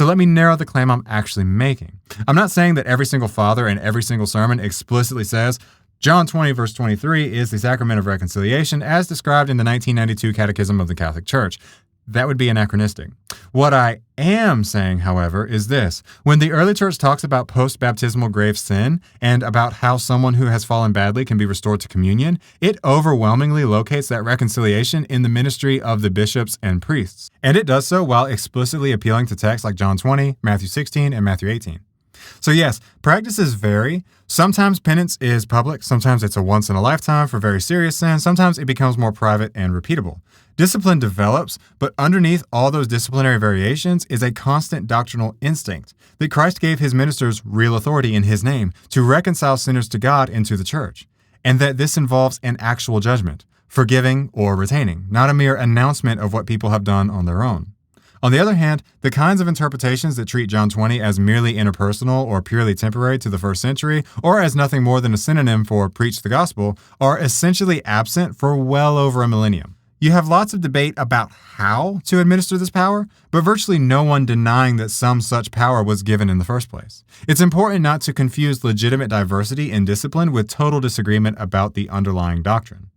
So let me narrow the claim I'm actually making. I'm not saying that every single father in every single sermon explicitly says, John 20, verse 23 is the sacrament of reconciliation as described in the 1992 Catechism of the Catholic Church. That would be anachronistic. What I am saying, however, is this. When the early church talks about post-baptismal grave sin and about how someone who has fallen badly can be restored to communion, it overwhelmingly locates that reconciliation in the ministry of the bishops and priests. And it does so while explicitly appealing to texts like John 20, Matthew 16, and Matthew 18. So yes, practices vary. Sometimes penance is public, sometimes it's a once in a lifetime for very serious sins, sometimes it becomes more private and repeatable. Discipline develops, but underneath all those disciplinary variations is a constant doctrinal instinct that Christ gave his ministers real authority in his name to reconcile sinners to God and to the church, and that this involves an actual judgment, forgiving or retaining, not a mere announcement of what people have done on their own. On the other hand, the kinds of interpretations that treat John 20 as merely interpersonal or purely temporary to the first century, or as nothing more than a synonym for preach the gospel, are essentially absent for well over a millennium. You have lots of debate about how to administer this power, but virtually no one denying that some such power was given in the first place. It's important not to confuse legitimate diversity in discipline with total disagreement about the underlying doctrine.